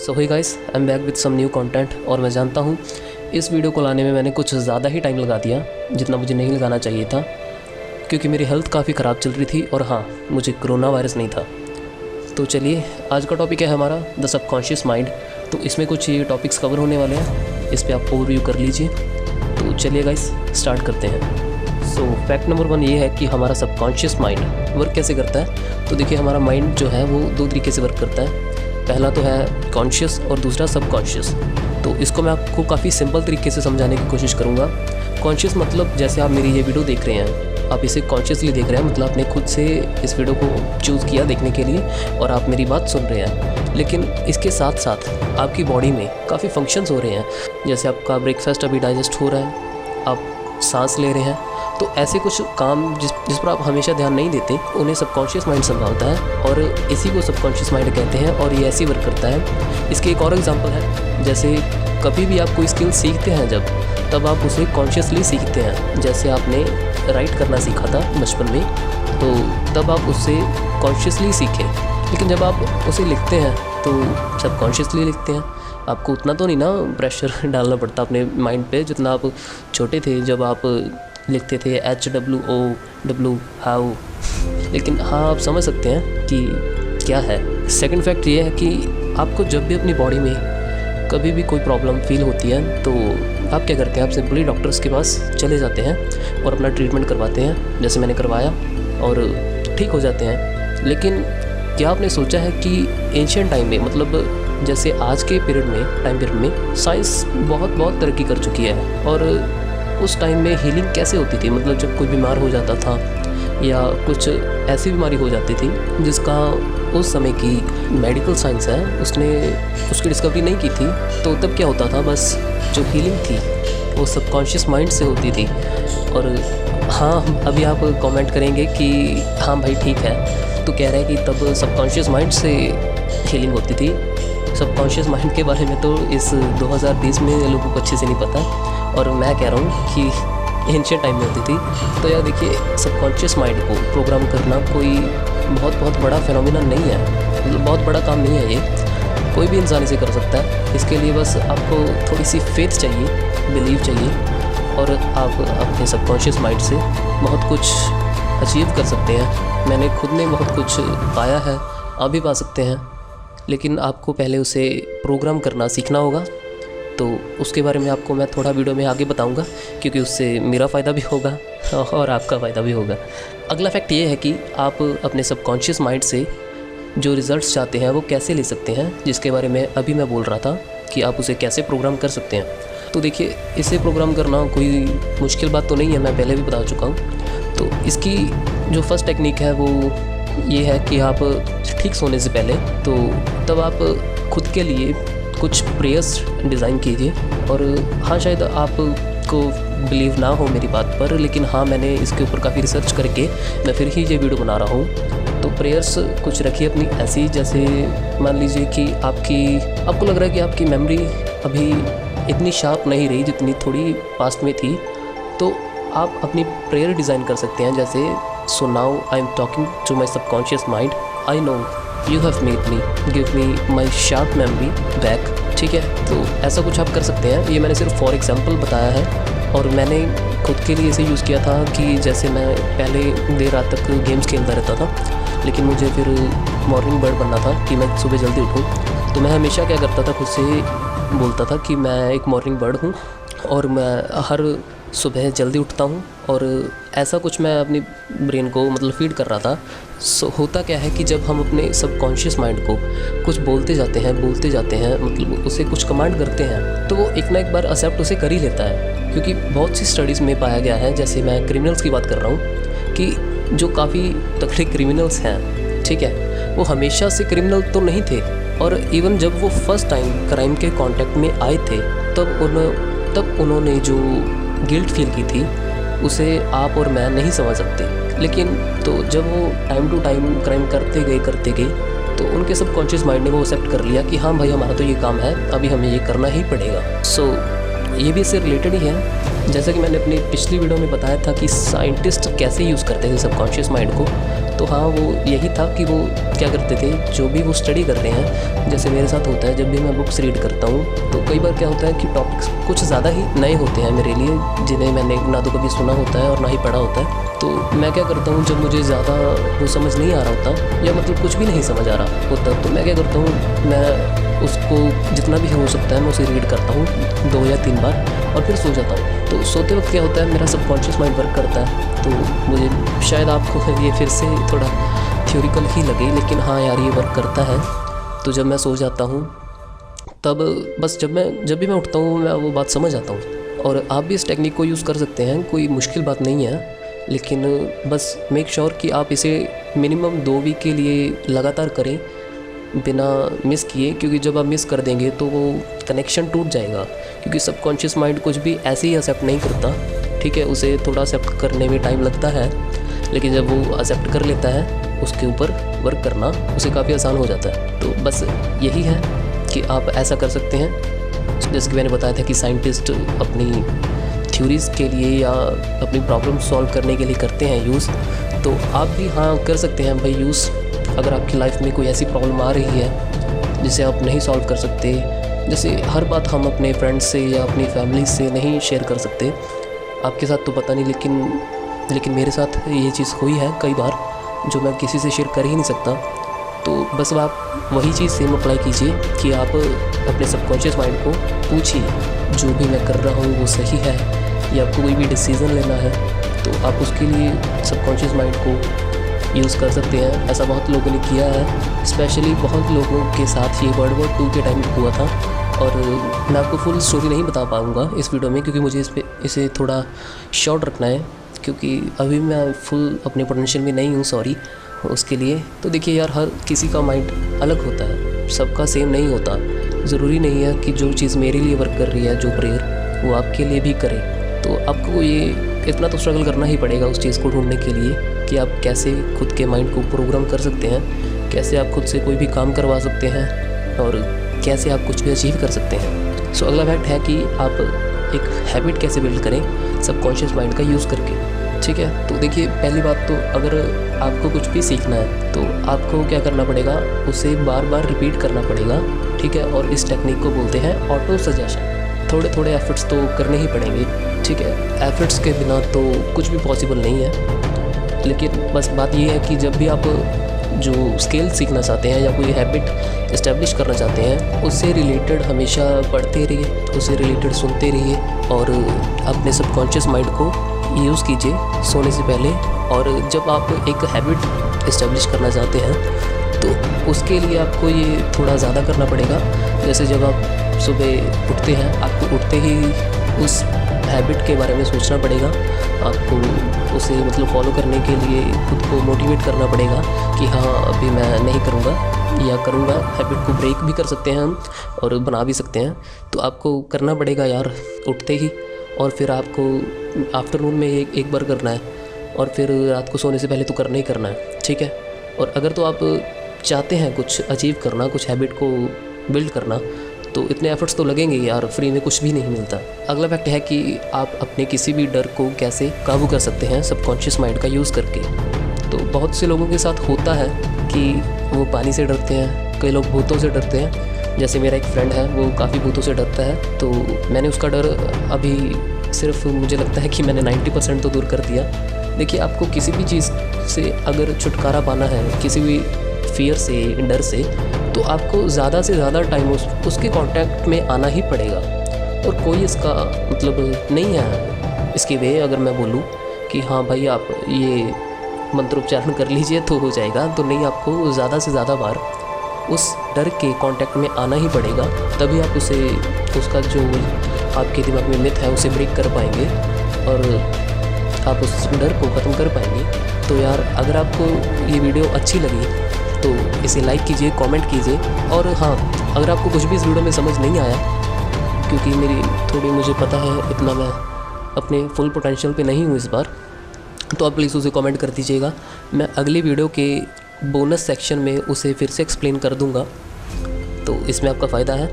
So hey guys, I am back with some new content. और मैं जानता हूँ इस वीडियो को लाने में मैंने कुछ ज़्यादा ही टाइम लगा दिया जितना मुझे नहीं लगाना चाहिए था, क्योंकि मेरी हेल्थ काफ़ी ख़राब चल रही थी और हाँ, मुझे कोरोना वायरस नहीं था। तो चलिए, आज का टॉपिक है हमारा द सबकॉन्शियस माइंड। तो इसमें कुछ ये टॉपिक्स कवर होने वाले हैं, इस पर आप ओवरव्यू कर लीजिए। तो चलिए गाइस, स्टार्ट करते हैं। सो फैक्ट नंबर 1 ये है कि हमारा सबकॉन्शियस माइंड वर्क कैसे करता है। तो देखिए, हमारा माइंड जो है वो दो तरीके से वर्क करता है। पहला तो है कॉन्शियस और दूसरा सबकॉन्शियस। तो इसको मैं आपको काफ़ी सिंपल तरीके से समझाने की कोशिश करूँगा। कॉन्शियस मतलब जैसे आप मेरी ये वीडियो देख रहे हैं, आप इसे कॉन्शियसली देख रहे हैं, मतलब आपने खुद से इस वीडियो को चूज़ किया देखने के लिए और आप मेरी बात सुन रहे हैं। लेकिन इसके साथ साथ आपकी बॉडी में काफ़ी फंक्शंस हो रहे हैं, जैसे आपका ब्रेकफास्ट अभी डाइजेस्ट हो रहा है, आप सांस ले रहे हैं। तो ऐसे कुछ काम जिस पर आप हमेशा ध्यान नहीं देते, उन्हें सबकॉन्शियस माइंड संभालता है और इसी को सबकॉन्शियस माइंड कहते हैं और ये ऐसी वर्क करता है। इसके एक और एग्जांपल है, जैसे कभी भी आप कोई स्किल सीखते हैं तब आप उसे कॉन्शियसली सीखते हैं। जैसे आपने राइट करना सीखा था बचपन में, तो तब आप उससे कॉन्शियसली सीखें, लेकिन जब आप उसे लिखते हैं तो सबकॉन्शियसली लिखते हैं। आपको उतना तो नहीं ना प्रेशर डालना पड़ता अपने माइंड पे जितना आप छोटे थे जब आप लिखते थे HWOW हाउ। लेकिन हाँ, आप समझ सकते हैं कि क्या है। सेकंड फैक्ट ये है कि आपको जब भी अपनी बॉडी में कभी भी कोई प्रॉब्लम फील होती है तो आप क्या करते हैं, आप सिंपली डॉक्टर्स के पास चले जाते हैं और अपना ट्रीटमेंट करवाते हैं, जैसे मैंने करवाया, और ठीक हो जाते हैं। लेकिन क्या आपने सोचा है कि एंशिएंट टाइम में, मतलब जैसे आज के टाइम पीरियड में साइंस बहुत तरक्की कर चुकी है, और उस टाइम में हीलिंग कैसे होती थी। मतलब जब कोई बीमार हो जाता था या कुछ ऐसी बीमारी हो जाती थी जिसका उस समय की मेडिकल साइंस है उसने उसकी डिस्कवरी नहीं की थी, तो तब क्या होता था, बस जो हीलिंग थी वो सबकॉन्शियस माइंड से होती थी। और हाँ, अभी आप कमेंट करेंगे कि हाँ भाई ठीक है, तो कह रहे हैं कि तब सबकॉन्शियस माइंड से हीलिंग होती थी। सबकॉन्शियस माइंड के बारे में तो इस 2020 में लोगों को अच्छे से नहीं पता, और मैं कह रहा हूँ कि एंशिएंट टाइम में होती थी। तो यार देखिए, सबकॉन्शियस माइंड को प्रोग्राम करना कोई बहुत बड़ा फिनोमिना नहीं है, मतलब बहुत बड़ा काम नहीं है ये, कोई भी इंसान इसे कर सकता है। इसके लिए बस आपको थोड़ी सी फेथ चाहिए, बिलीव चाहिए, और आप अपने सबकॉन्शियस माइंड से बहुत कुछ अचीव कर सकते हैं। मैंने खुद ने बहुत कुछ पाया है, आप भी पा सकते हैं, लेकिन आपको पहले उसे प्रोग्राम करना सीखना होगा। तो उसके बारे में आपको मैं थोड़ा वीडियो में आगे बताऊंगा, क्योंकि उससे मेरा फ़ायदा भी होगा और आपका फ़ायदा भी होगा। अगला फैक्ट ये है कि आप अपने सबकॉन्शियस माइंड से जो रिज़ल्ट्स चाहते हैं वो कैसे ले सकते हैं, जिसके बारे में अभी मैं बोल रहा था कि आप उसे कैसे प्रोग्राम कर सकते हैं। तो देखिए, इसे प्रोग्राम करना कोई मुश्किल बात तो नहीं है, मैं पहले भी बता चुका हूँ। तो इसकी जो फर्स्ट टेक्निक है वो ये है कि आप ठीक सोने से पहले तो तब आप खुद के लिए कुछ प्रेयर्स डिज़ाइन कीजिए। और हाँ, शायद आपको बिलीव ना हो मेरी बात पर, लेकिन हाँ, मैंने इसके ऊपर काफ़ी रिसर्च करके मैं फिर ही ये वीडियो बना रहा हूँ। तो प्रेयर्स कुछ रखिए अपनी ऐसी, जैसे मान लीजिए कि आपको लग रहा है कि आपकी मेमोरी अभी इतनी शार्प नहीं रही जितनी थोड़ी पास्ट में थी, तो आप अपनी प्रेयर डिज़ाइन कर सकते हैं, जैसे so now I am talking to my subconscious mind, I know you have made me, give me my sharp memory back. ठीक है, तो ऐसा कुछ आप कर सकते हैं। ये मैंने सिर्फ फॉर एग्जांपल बताया है, और मैंने खुद के लिए इसे यूज़ किया था कि जैसे मैं पहले देर रात तक गेम्स खेलता रहता था, लेकिन मुझे फिर मॉर्निंग बर्ड बनना था कि मैं सुबह जल्दी उठूँ। तो मैं हमेशा क्या करता था, खुद से बोलता था कि मैं एक मॉर्निंग बर्ड हूँ और मैं हर सुबह जल्दी उठता हूँ, और ऐसा कुछ मैं अपनी ब्रेन को मतलब फीड कर रहा था। सो होता क्या है कि जब हम अपने सबकॉन्शियस माइंड को कुछ बोलते जाते हैं, मतलब उसे कुछ कमांड करते हैं, तो वो एक ना एक बार एक्सेप्ट उसे कर ही लेता है। क्योंकि बहुत सी स्टडीज़ में पाया गया है, जैसे मैं क्रिमिनल्स की बात कर रहा हूँ, कि जो काफ़ी तगड़े क्रिमिनल्स हैं, ठीक है, वो हमेशा से क्रिमिनल तो नहीं थे, और इवन जब वो फर्स्ट टाइम क्राइम के कॉन्टेक्ट में आए थे तब उन्होंने जो गिल्ट फील की थी उसे आप और मैं नहीं समझ सकते। लेकिन तो जब वो टाइम टू टाइम क्राइम करते गए तो उनके सबकॉन्शियस माइंड ने वो एक्सेप्ट कर लिया कि हाँ भाई, हमारा तो ये काम है, अभी हमें ये करना ही पड़ेगा। सो ये भी इससे रिलेटेड ही है। जैसा कि मैंने अपनी पिछली वीडियो में बताया था कि साइंटिस्ट कैसे यूज़ करते थे सबकॉन्शियस माइंड को, तो हाँ, वो यही था कि वो क्या करते थे, जो भी वो स्टडी कर रहे हैं, जैसे मेरे साथ होता है जब भी मैं बुक्स रीड करता हूँ तो कई बार क्या होता है कि टॉपिक्स कुछ ज़्यादा ही नए होते हैं मेरे लिए, जिन्हें मैंने ना तो कभी सुना होता है और ना ही पढ़ा होता है। तो मैं क्या करता हूँ, जब मुझे ज़्यादा वो समझ नहीं आ रहा होता या मतलब कुछ भी नहीं समझ आ रहा होता, तो मैं क्या करता हूँ, मैं उसको जितना भी हो सकता है मैं उसे रीड करता हूँ 2 या 3 बार और फिर सो जाता हूँ। तो सोते वक्त क्या होता है, मेरा सबकॉन्शियस माइंड वर्क करता है। तो मुझे शायद आपको ये फिर से थोड़ा थ्योरिकल ही लगे, लेकिन हाँ यार, ये वर्क करता है। तो जब मैं सो जाता हूँ तब बस जब भी मैं उठता हूँ मैं वो बात समझ आता हूँ। और आप भी इस टेक्निक को यूज़ कर सकते हैं, कोई मुश्किल बात नहीं है, लेकिन बस मेक श्योर कि आप इसे मिनिमम 2 वीक के लिए लगातार करें बिना मिस किए, क्योंकि जब आप मिस कर देंगे तो वो कनेक्शन टूट जाएगा। क्योंकि सबकॉन्शियस माइंड कुछ भी ऐसे ही एक्सेप्ट नहीं करता, ठीक है, उसे थोड़ा एक्सेप्ट करने में टाइम लगता है, लेकिन जब वो एक्सेप्ट कर लेता है उसके ऊपर वर्क करना उसे काफ़ी आसान हो जाता है। तो बस यही है कि आप ऐसा कर सकते हैं। जैसे कि मैंने बताया था कि साइंटिस्ट अपनी थ्योरीज़ के लिए या अपनी प्रॉब्लम सॉल्व करने के लिए करते हैं यूज़, तो आप भी हाँ कर सकते हैं भाई यूज़। अगर आपकी लाइफ में कोई ऐसी प्रॉब्लम आ रही है जिसे आप नहीं सॉल्व कर सकते, जैसे हर बात हम अपने फ्रेंड्स से या अपनी फैमिली से नहीं शेयर कर सकते, आपके साथ तो पता नहीं, लेकिन मेरे साथ ये चीज़ हुई है कई बार जो मैं किसी से शेयर कर ही नहीं सकता। तो बस आप वही चीज़ सेम अप्लाई कीजिए कि आप अपने सबकॉन्शियस माइंड को पूछिए, जो भी मैं कर रहा हूँ वो सही है, या आपको कोई भी डिसीज़न लेना है तो आप उसके लिए सबकॉन्शियस माइंड को यूज़ कर सकते हैं। ऐसा बहुत लोगों ने किया है, स्पेशली बहुत लोगों के साथ ये वर्ल्ड वॉर 2 के टाइम हुआ था। और मैं आपको फुल स्टोरी नहीं बता पाऊँगा इस वीडियो में, क्योंकि मुझे इसे थोड़ा शॉर्ट रखना है, क्योंकि अभी मैं फुल अपने पोटेंशियल में नहीं हूँ, सॉरी उसके लिए। तो देखिए यार, हर किसी का माइंड अलग होता है, सबका सेम नहीं होता। ज़रूरी नहीं है कि जो चीज़ मेरे लिए वर्क कर रही है, जो प्रेयर, वो आपके लिए भी करे। तो आपको ये इतना तो स्ट्रगल करना ही पड़ेगा उस चीज़ को ढूंढने के लिए कि आप कैसे खुद के माइंड को प्रोग्राम कर सकते हैं, कैसे आप खुद से कोई भी काम करवा सकते हैं, और कैसे आप कुछ भी अचीव कर सकते हैं। सो अगला फैक्ट है कि आप एक हैबिट कैसे बिल्ड करें सबकॉन्शियस माइंड का यूज़ करके, ठीक है। तो देखिए, पहली बात तो अगर आपको कुछ भी सीखना है तो आपको क्या करना पड़ेगा, उसे बार बार रिपीट करना पड़ेगा, ठीक है। और इस टेक्निक को बोलते हैं ऑटो सजेशन। थोड़े थोड़े एफर्ट्स तो करने ही पड़ेंगे, ठीक है, एफर्ट्स के बिना तो कुछ भी पॉसिबल नहीं है। लेकिन बस बात ये है कि जब भी आप जो स्किल सीखना चाहते हैं या कोई हैबिट इस्टेब्लिश करना चाहते हैं, उससे रिलेटेड हमेशा पढ़ते रहिए, उससे रिलेटेड सुनते रहिए, और अपने सबकॉन्शियस माइंड को यूज़ कीजिए सोने से पहले। और जब आप एक हैबिट इस्टेब्लिश करना चाहते हैं तो उसके लिए आपको ये थोड़ा ज़्यादा करना पड़ेगा। जैसे जब आप सुबह उठते हैं, आपको उठते ही उस हैबिट के बारे में सोचना पड़ेगा, आपको उसे मतलब फॉलो करने के लिए खुद को मोटिवेट करना पड़ेगा कि हाँ अभी मैं नहीं करूँगा या करूँगा। हैबिट को ब्रेक भी कर सकते हैं हम और बना भी सकते हैं। तो आपको करना पड़ेगा यार उठते ही, और फिर आपको आफ्टरनून में एक बार करना है, और फिर रात को सोने से पहले तो करना ही करना है, ठीक है। और अगर तो आप चाहते हैं कुछ अचीव करना, कुछ हैबिट को बिल्ड करना, तो इतने एफर्ट्स तो लगेंगे यार, फ्री में कुछ भी नहीं मिलता। अगला फैक्ट है कि आप अपने किसी भी डर को कैसे काबू कर सकते हैं सबकॉन्शियस माइंड का यूज़ करके। तो बहुत से लोगों के साथ होता है कि वो पानी से डरते हैं, कई लोग भूतों से डरते हैं। जैसे मेरा एक फ्रेंड है, वो काफ़ी भूतों से डरता है, तो मैंने उसका डर अभी सिर्फ मुझे लगता है कि मैंने 90% तो दूर कर दिया। देखिए, आपको किसी भी चीज़ से अगर छुटकारा पाना है, किसी भी फियर से, डर से, तो आपको ज़्यादा से ज़्यादा टाइम उसके कांटेक्ट में आना ही पड़ेगा। और कोई इसका मतलब नहीं है इसकी वे, अगर मैं बोलूँ कि हाँ भाई आप ये मंत्रोच्चारण कर लीजिए तो हो जाएगा, तो नहीं, आपको ज़्यादा से ज़्यादा बार उस डर के कांटेक्ट में आना ही पड़ेगा, तभी आप उसका जो आपके दिमाग में मिथ है उसे ब्रेक कर पाएंगे और आप उस डर को ख़त्म कर पाएंगे। तो यार, अगर आपको ये वीडियो अच्छी लगी तो इसे लाइक कीजिए, कमेंट कीजिए। और हाँ, अगर आपको कुछ भी इस वीडियो में समझ नहीं आया, क्योंकि मुझे पता है इतना मैं अपने फुल पोटेंशियल पे नहीं हूँ इस बार, तो आप प्लीज़ उसे कमेंट कर दीजिएगा। मैं अगली वीडियो के बोनस सेक्शन में उसे फिर से एक्सप्लेन कर दूँगा, तो इसमें आपका फ़ायदा है,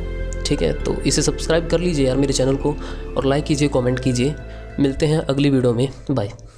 ठीक है। तो इसे सब्सक्राइब कर लीजिए यार मेरे चैनल को, और लाइक कीजिए, कमेंट कीजिए। मिलते हैं अगली वीडियो में, बाय।